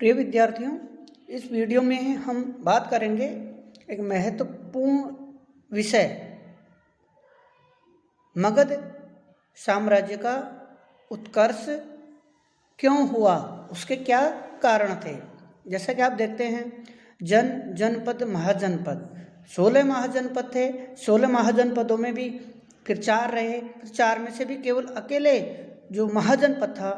प्रिय विद्यार्थियों, इस वीडियो में हम बात करेंगे एक महत्वपूर्ण विषय मगध साम्राज्य का उत्कर्ष क्यों हुआ, उसके क्या कारण थे। जैसा कि आप देखते हैं, जनपद महाजनपद 16 महाजनपद थे। 16 महाजनपदों में भी फिर 4 रहे, फिर 4 में से भी केवल अकेले जो महाजनपद था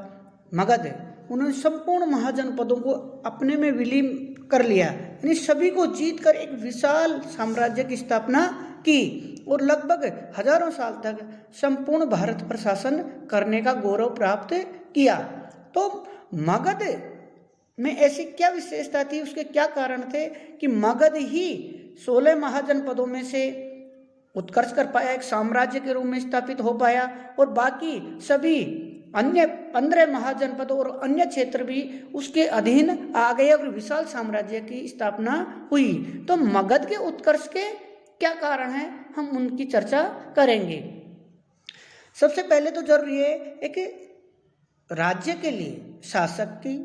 मगध, उन्होंने संपूर्ण महाजनपदों को अपने में विलीन कर लिया, यानी सभी को जीत कर एक विशाल साम्राज्य की स्थापना की और लगभग हजारों साल तक संपूर्ण भारत पर शासन करने का गौरव प्राप्त किया। तो मगध में ऐसी क्या विशेषता थी, उसके क्या कारण थे कि मगध ही 16 महाजनपदों में से उत्कर्ष कर पाया, एक साम्राज्य के रूप में स्थापित हो पाया, और बाकी सभी अन्य 15 महाजनपद और अन्य क्षेत्र भी उसके अधीन आ गए और विशाल साम्राज्य की स्थापना हुई। तो मगध के उत्कर्ष के क्या कारण हैं, हम उनकी चर्चा करेंगे। सबसे पहले तो जरूरी है एक राज्य के लिए शासक की,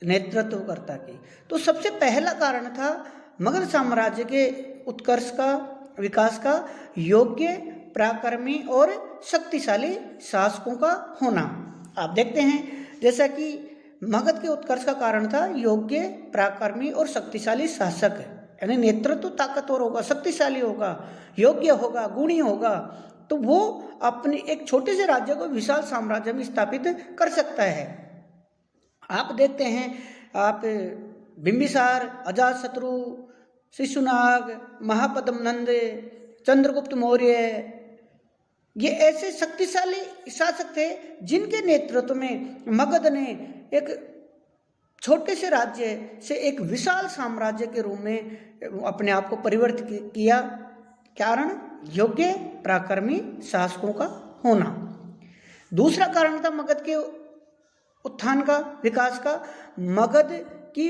नेतृत्वकर्ता की। तो सबसे पहला कारण था मगध साम्राज्य के उत्कर्ष का, विकास का, योग्य, पराक्रमी और शक्तिशाली शासकों का होना। आप देखते हैं जैसा कि मगध के उत्कर्ष का कारण था योग्य, पराक्रमी और शक्तिशाली शासक, यानी नेतृत्व ताकतवर होगा, शक्तिशाली होगा, योग्य होगा, गुणी होगा, तो वो अपने एक छोटे से राज्य को विशाल साम्राज्य में स्थापित कर सकता है। आप देखते हैं, आप बिंबिसार, अजातशत्रु, शिशुनाग, महापद्म नंद, चंद्रगुप्त मौर्य, ये ऐसे शक्तिशाली शासक थे जिनके नेतृत्व में मगध ने एक छोटे से राज्य से एक विशाल साम्राज्य के रूप में अपने आप को परिवर्तित किया। कारण योग्य, पराक्रमी शासकों का होना। दूसरा कारण था मगध के उत्थान का, विकास का, मगध की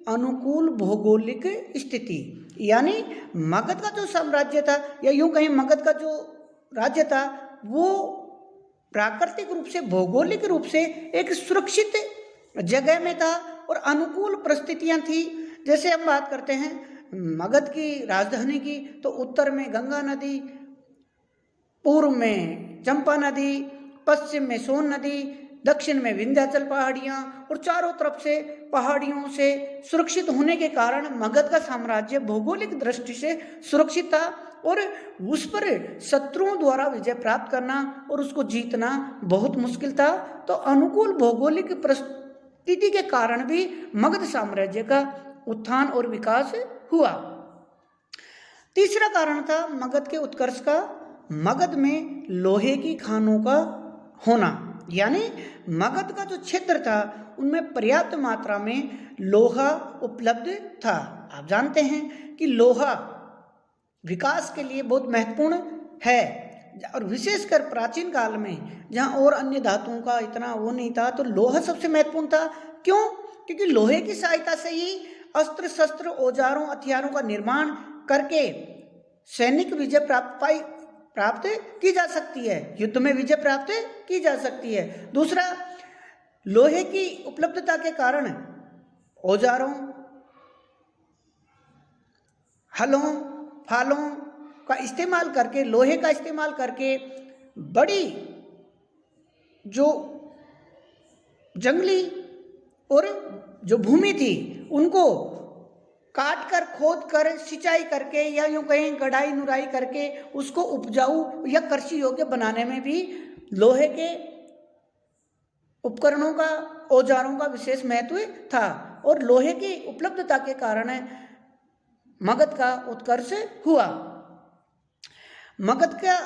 अनुकूल भौगोलिक स्थिति, यानी मगध का जो साम्राज्य था, या यूं कहें मगध का जो राज्य था, वो प्राकृतिक रूप से, भौगोलिक रूप से एक सुरक्षित जगह में था और अनुकूल परिस्थितियां थी। जैसे हम बात करते हैं मगध की राजधानी की, तो उत्तर में गंगा नदी, पूर्व में चंपा नदी, पश्चिम में सोन नदी, दक्षिण में विंध्याचल पहाड़ियां, और चारों तरफ से पहाड़ियों से सुरक्षित होने के कारण मगध का साम्राज्य भौगोलिक दृष्टि से सुरक्षित था और उस पर शत्रुओं द्वारा विजय प्राप्त करना और उसको जीतना बहुत मुश्किल था। तो अनुकूल भौगोलिक परिस्थिति के कारण भी मगध साम्राज्य का उत्थान और विकास हुआ। तीसरा कारण था मगध के उत्कर्ष का, मगध में लोहे की खानों का होना, यानी मगध का जो क्षेत्र था उनमें पर्याप्त मात्रा में लोहा उपलब्ध था। आप जानते हैं कि लोहा विकास के लिए बहुत महत्वपूर्ण है, और विशेषकर प्राचीन काल में जहाँ और अन्य धातुओं का इतना वो नहीं था, तो लोहा सबसे महत्वपूर्ण था। क्यों? क्योंकि लोहे की सहायता से ही अस्त्र शस्त्र, औजारों, हथियारों का निर्माण करके सैनिक विजय प्राप्त की जा सकती है, युद्ध में विजय प्राप्त की जा सकती है। दूसरा, लोहे की उपलब्धता के कारण औजारों, हलों, फालों का इस्तेमाल करके, लोहे का इस्तेमाल करके बड़ी जो जंगली और जो भूमि थी उनको काट कर, खोद कर, सिंचाई करके, या यूं कहें गढ़ाई नुराई करके उसको उपजाऊ या कृषि योग्य बनाने में भी लोहे के उपकरणों का, औजारों का विशेष महत्व था, और लोहे की उपलब्धता के कारण मगध का उत्कर्ष हुआ। मगध का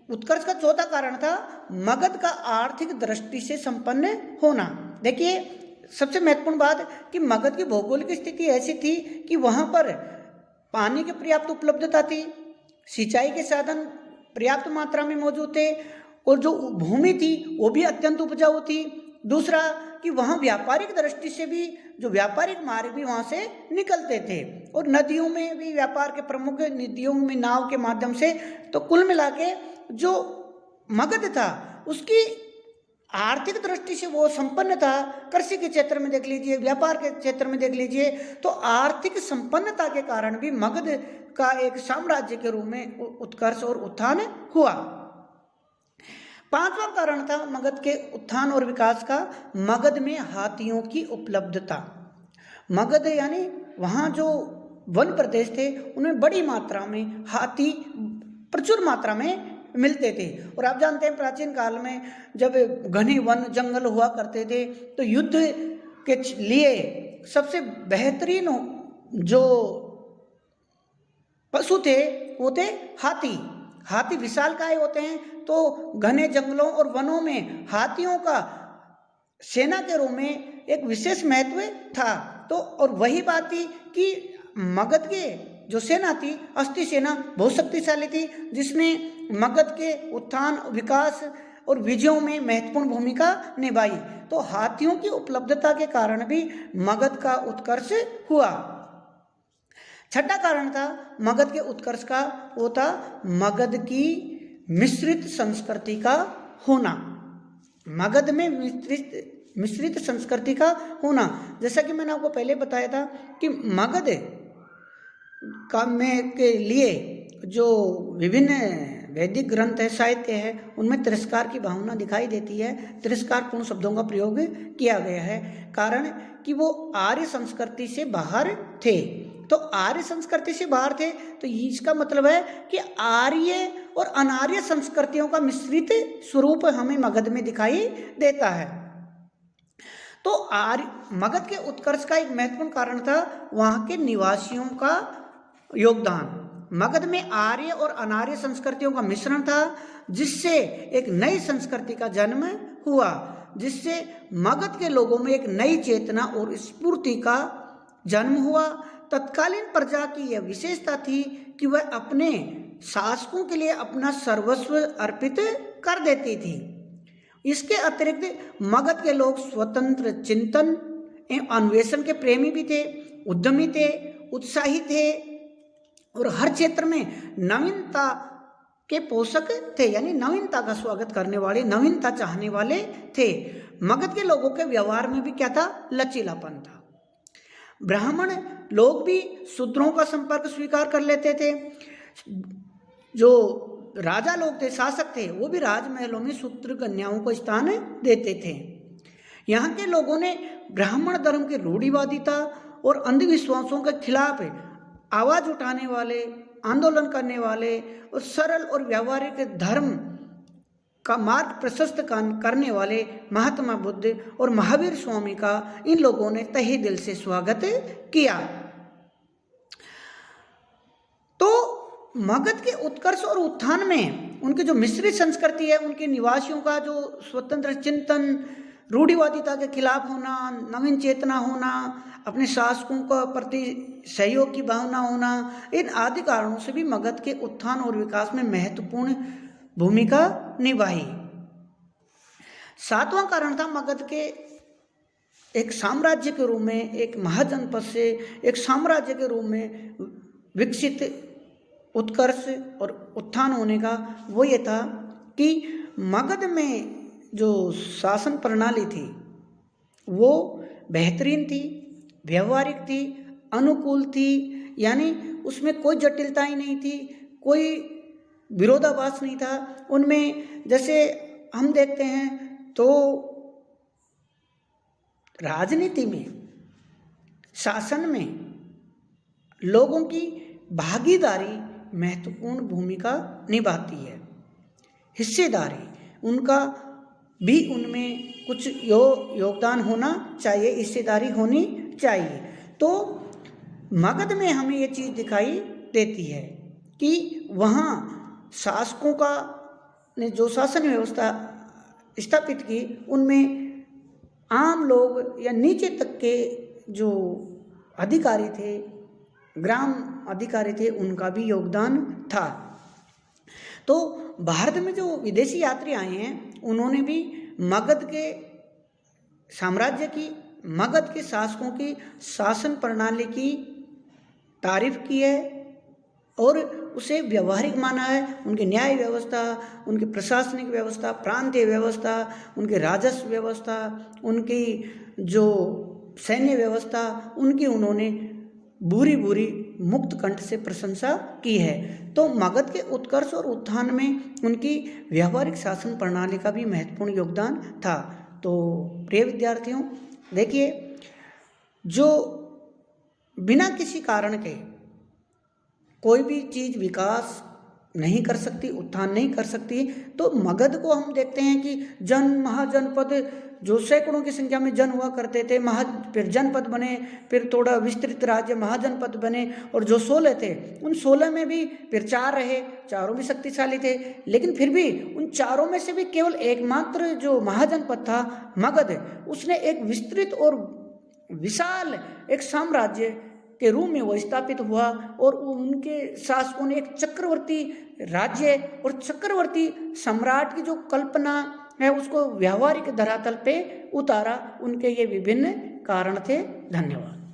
उत्कर्ष का चौथा कारण था मगध का आर्थिक दृष्टि से संपन्न होना। देखिए, सबसे महत्वपूर्ण बात कि मगध की भौगोलिक स्थिति ऐसी थी कि वहां पर पानी की पर्याप्त उपलब्धता थी, सिंचाई के साधन पर्याप्त मात्रा में मौजूद थे, और जो भूमि थी वो भी अत्यंत उपजाऊ थी। दूसरा कि वहाँ व्यापारिक दृष्टि से भी जो व्यापारिक मार्ग भी वहाँ से निकलते थे, और नदियों में भी व्यापार के प्रमुख नदियों में नाव के माध्यम से। तो कुल मिला के जो मगध था उसकी आर्थिक दृष्टि से वो संपन्न था। कृषि के क्षेत्र में देख लीजिए, व्यापार के क्षेत्र में देख लीजिए, तो आर्थिक संपन्नता के कारण भी मगध का एक साम्राज्य के रूप में उत्कर्ष और उत्थान हुआ। पांचवा कारण था मगध के उत्थान और विकास का, मगध में हाथियों की उपलब्धता। मगध यानी वहाँ जो वन प्रदेश थे उनमें बड़ी मात्रा में हाथी प्रचुर मात्रा में मिलते थे। और आप जानते हैं प्राचीन काल में जब घने वन जंगल हुआ करते थे तो युद्ध के लिए सबसे बेहतरीन जो पशु थे वो थे हाथी। हाथी विशालकाय होते हैं, तो घने जंगलों और वनों में हाथियों का सेना के रूप में एक विशेष महत्व था। तो और वही बात थी कि मगध के जो सेना थी, अस्थि सेना, बहुत शक्तिशाली थी, जिसने मगध के उत्थान, विकास और विजयों में महत्वपूर्ण भूमिका निभाई। तो हाथियों की उपलब्धता के कारण भी मगध का उत्कर्ष हुआ। छठा कारण था मगध के उत्कर्ष का, वो था मगध की मिश्रित संस्कृति का होना। मगध में मिश्रित संस्कृति का होना, जैसा कि मैंने आपको पहले बताया था कि मगध में के लिए जो विभिन्न वैदिक ग्रंथ है, साहित्य है, उनमें तिरस्कार की भावना दिखाई देती है। तिरस्कारपूर्ण शब्दों का प्रयोग किया गया है, कारण कि वो आर्य संस्कृति से बाहर थे। तो आर्य संस्कृति से बाहर थे तो इसका मतलब है कि आर्य और अनार्य संस्कृतियों का मिश्रित स्वरूप हमें मगध में दिखाई देता है। तो मगध के उत्कर्ष का एक महत्वपूर्ण कारण था वहाँ के निवासियों का योगदान। मगध में आर्य और अनार्य संस्कृतियों का मिश्रण था, जिससे एक नई संस्कृति का जन्म हुआ, जिससे मगध के लोगों में एक नई चेतना और स्फूर्ति का जन्म हुआ। तत्कालीन प्रजा की यह विशेषता थी कि वह अपने शासकों के लिए अपना सर्वस्व अर्पित कर देती थी। इसके अतिरिक्त मगध के लोग स्वतंत्र चिंतन एवं अन्वेषण के प्रेमी भी थे, उद्यमी थे, उत्साही थे और हर क्षेत्र में नवीनता के पोषक थे, यानी नवीनता का स्वागत करने वाले, नवीनता चाहने वाले थे। मगध के लोगों के व्यवहार में भी क्या था? लचीलापन था। ब्राह्मण लोग भी शूद्रों का संपर्क स्वीकार कर लेते थे। जो राजा लोग थे, शासक थे, वो भी राजमहलों में शूद्र कन्याओं को स्थान देते थे। यहाँ के लोगों ने ब्राह्मण धर्म की रूढ़िवादिता और अंधविश्वासों के खिलाफ आवाज उठाने वाले, आंदोलन करने वाले और सरल और व्यावहारिक धर्म का मार्ग प्रशस्त करने वाले महात्मा बुद्ध और महावीर स्वामी का इन लोगों ने तहे दिल से स्वागत किया। तो मगध के उत्कर्ष और उत्थान में उनकी जो मिश्रित संस्कृति है, उनके निवासियों का जो स्वतंत्र चिंतन, रूढ़िवादिता के खिलाफ होना, नवीन चेतना होना, अपने शासकों का प्रति सहयोग की भावना होना, इन आदि कारणों से भी मगध के उत्थान और विकास में महत्वपूर्ण भूमिका निभाई। सातवां कारण था मगध के एक साम्राज्य के रूप में, एक महाजनपद से एक साम्राज्य के रूप में विकसित, उत्कर्ष और उत्थान होने का। वो ये था कि मगध में जो शासन प्रणाली थी वो बेहतरीन थी, व्यवहारिक थी, अनुकूल थी, यानी उसमें कोई जटिलता ही नहीं थी, कोई विरोधाभास नहीं था। उनमें जैसे हम देखते हैं तो राजनीति में, शासन में लोगों की भागीदारी महत्वपूर्ण भूमिका निभाती है, हिस्सेदारी उनका भी उनमें कुछ योगदान होना चाहिए, हिस्सेदारी होनी चाहिए। तो मगध में हमें ये चीज़ दिखाई देती है कि वहाँ शासकों का ने जो शासन व्यवस्था स्थापित की, उनमें आम लोग या नीचे तक के जो अधिकारी थे, ग्राम अधिकारी थे, उनका भी योगदान था। तो भारत में जो विदेशी यात्री आए हैं, उन्होंने भी मगध के साम्राज्य की, मगध के शासकों की शासन प्रणाली की तारीफ की है और उसे व्यवहारिक माना है। उनकी न्याय व्यवस्था, उनकी प्रशासनिक व्यवस्था, प्रांतीय व्यवस्था, उनकी राजस्व व्यवस्था, उनकी जो सैन्य व्यवस्था, उनकी उन्होंने बुरी बुरी मुक्त कंठ से प्रशंसा की है। तो मगध के उत्कर्ष और उत्थान में उनकी व्यवहारिक शासन प्रणाली का भी महत्वपूर्ण योगदान था। तो प्रिय विद्यार्थियों, देखिए, जो बिना किसी कारण के कोई भी चीज़ विकास नहीं कर सकती, उत्थान नहीं कर सकती, तो मगध को हम देखते हैं कि महाजनपद, जो सैकड़ों की संख्या में जन हुआ करते थे, फिर जनपद बने, फिर थोड़ा विस्तृत राज्य महाजनपद बने, और जो 16 थे उन 16 में भी फिर 4 रहे, चारों भी शक्तिशाली थे, लेकिन फिर भी उन चारों में से भी केवल एकमात्र जो महाजनपद था मगध, उसने एक विस्तृत और विशाल एक साम्राज्य के रूप में वो स्थापित हुआ, और उनके शासकों ने एक चक्रवर्ती राज्य और चक्रवर्ती सम्राट की जो कल्पना है उसको व्यावहारिक धरातल पे उतारा। उनके ये विभिन्न कारण थे। धन्यवाद।